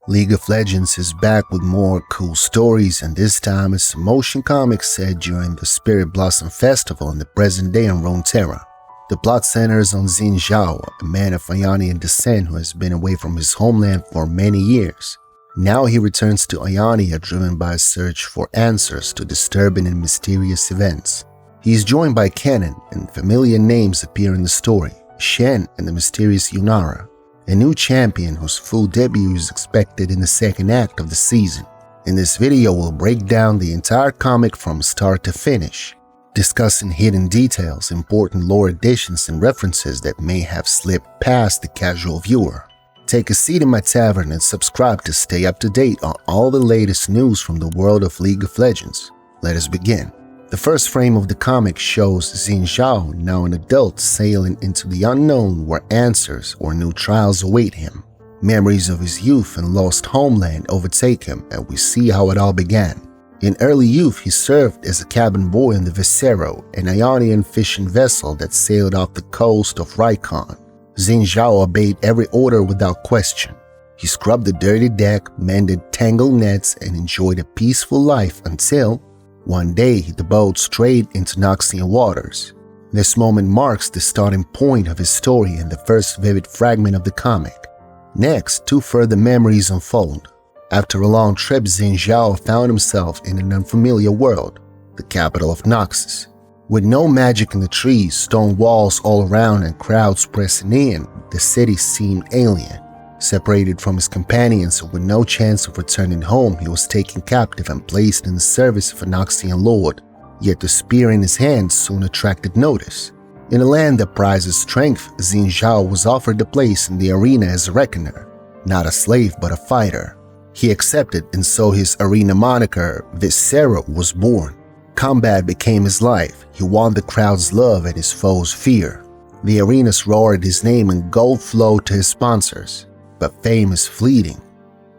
League of Legends is back with more cool stories, and this time it's a motion comic set during the Spirit Blossom Festival in the present day in Runeterra. The plot centers on Xin Zhao, a man of Ionian descent who has been away from his homeland for many years. Now he returns to Ionia driven by a search for answers to disturbing and mysterious events. He is joined by Kennen, and familiar names appear in the story: Shen and the mysterious Yunara, a new champion whose full debut is expected in the second act of the season. In this video, we'll break down the entire comic from start to finish, discussing hidden details, important lore additions, and references that may have slipped past the casual viewer. Take a seat in my tavern and subscribe to stay up to date on all the latest news from the world of League of Legends. Let us begin. The first frame of the comic shows Xin Zhao, now an adult, sailing into the unknown where answers or new trials await him. Memories of his youth and lost homeland overtake him, and we see how it all began. In early youth, he served as a cabin boy on the Viscero, an Ionian fishing vessel that sailed off the coast of Rikon. Xin Zhao obeyed every order without question. He scrubbed the dirty deck, mended tangled nets, and enjoyed a peaceful life until one day the boat strayed into Noxian waters. This moment marks the starting point of his story and the first vivid fragment of the comic. Next, two further memories unfold. After a long trip, Xin Zhao found himself in an unfamiliar world, the capital of Noxus. With no magic in the trees, stone walls all around, and crowds pressing in, the city seemed alien. Separated from his companions and with no chance of returning home, he was taken captive and placed in the service of a Noxian lord. Yet the spear in his hand soon attracted notice. In a land that prizes strength, Xin Zhao was offered a place in the arena as a reckoner, not a slave but a fighter. He accepted, and so his arena moniker, Viscero, was born. Combat became his life. He won the crowd's love and his foes' fear. The arenas roared his name and gold flowed to his sponsors. But fame is fleeting.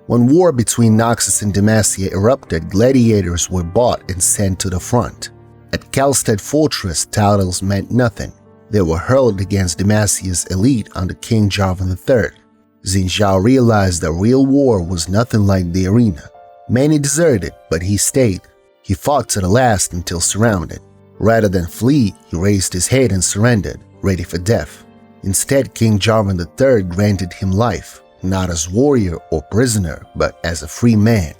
When war between Noxus and Demacia erupted, gladiators were bought and sent to the front. At Kalstead Fortress, titles meant nothing. They were hurled against Demacia's elite under King Jarvan III. Xin Zhao realized that real war was nothing like the arena. Many deserted, but he stayed. He fought to the last until surrounded. Rather than flee, he raised his head and surrendered, ready for death. Instead, King Jarvan III granted him life, not as warrior or prisoner, but as a free man.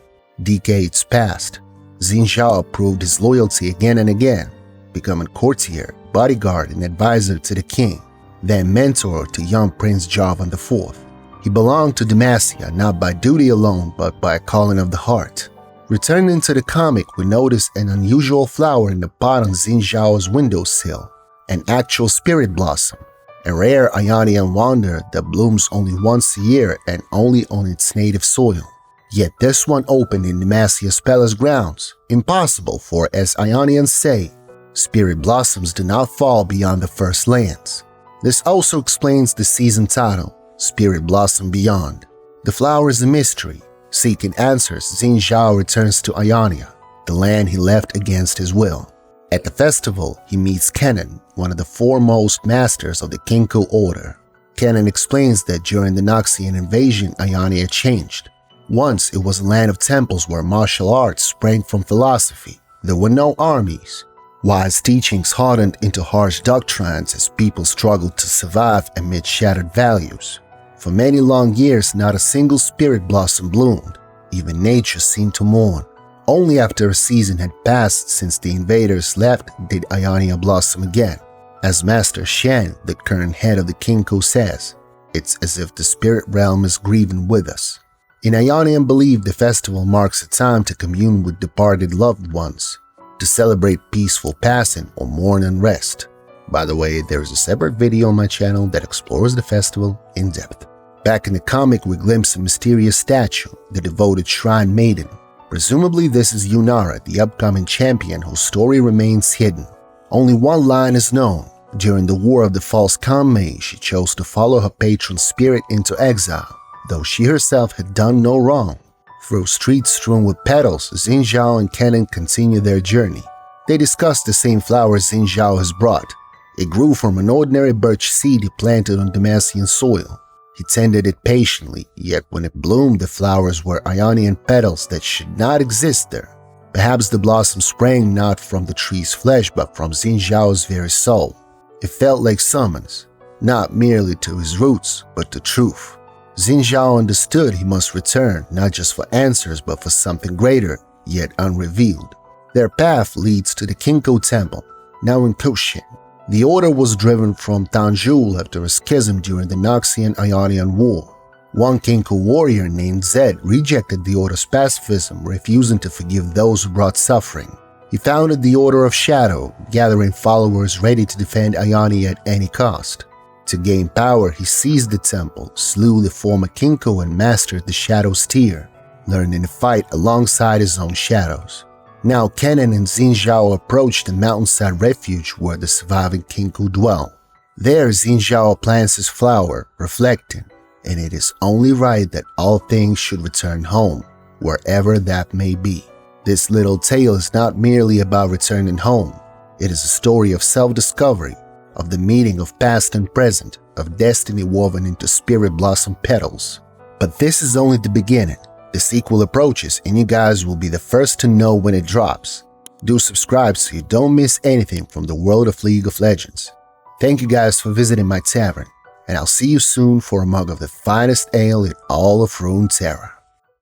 Decades passed. Xin Zhao proved his loyalty again and again, becoming courtier, bodyguard, and advisor to the king, then mentor to young Prince Jarvan IV. He belonged to Demacia not by duty alone, but by a calling of the heart. Returning to the comic, we notice an unusual flower in the pot on Xin Zhao's windowsill, an actual spirit blossom. A rare Ionian wonder that blooms only once a year and only on its native soil. Yet this one opened in Demacia's palace grounds. Impossible, for as Ionians say, spirit blossoms do not fall beyond the first lands. This also explains the season title, Spirit Blossom Beyond. The flower is a mystery. Seeking answers, Xin Zhao returns to Ionia, the land he left against his will. At the festival, he meets Kennen, one of the foremost masters of the Kinkou order. Kennen explains that during the Noxian invasion, Ionia changed. Once it was a land of temples where martial arts sprang from philosophy. There were no armies. Wise teachings hardened into harsh doctrines as people struggled to survive amid shattered values. For many long years, not a single spirit blossom bloomed. Even nature seemed to mourn. Only after a season had passed since the invaders left did Ionia blossom again. As Master Shen, the current head of the Kinkou, says, it's as if the spirit realm is grieving with us. In Ionian belief, the festival marks a time to commune with departed loved ones, to celebrate peaceful passing or mourn and rest. By the way, there is a separate video on my channel that explores the festival in depth. Back in the comic, we glimpse a mysterious statue, the devoted Shrine Maiden. Presumably this is Yunara, the upcoming champion whose story remains hidden. Only one line is known. During the War of the False Khan, she chose to follow her patron's spirit into exile, though she herself had done no wrong. Through streets strewn with petals, Xin Zhao and Kennen continue their journey. They discuss the same flower Xin Zhao has brought. It grew from an ordinary birch seed he planted on Demacian soil. He tended it patiently, yet when it bloomed, the flowers were Ionian petals that should not exist there. Perhaps the blossom sprang not from the tree's flesh, but from Xin Zhao's very soul. It felt like summons, not merely to his roots, but to truth. Xin Zhao understood he must return, not just for answers, but for something greater, yet unrevealed. Their path leads to the Kinkou temple, now in Kushin. The order was driven from Tanjul after a schism during the Noxian-Ionian War. One Kinkou warrior named Zed rejected the order's pacifism, refusing to forgive those who brought suffering. He founded the Order of Shadow, gathering followers ready to defend Ionia at any cost. To gain power, he seized the temple, slew the former Kinkou, and mastered the Shadow's Tear, learning to fight alongside his own shadows. Now Kennen and Xin Zhao approach the mountainside refuge where the surviving Kinkou dwell. There Xin Zhao plants his flower, reflecting, and it is only right that all things should return home, wherever that may be. This little tale is not merely about returning home. It is a story of self-discovery, of the meeting of past and present, of destiny woven into spirit blossom petals. But this is only the beginning. The sequel approaches, and you guys will be the first to know when it drops. Do subscribe so you don't miss anything from the world of League of Legends. Thank you guys for visiting my tavern, and I'll see you soon for a mug of the finest ale in all of Runeterra.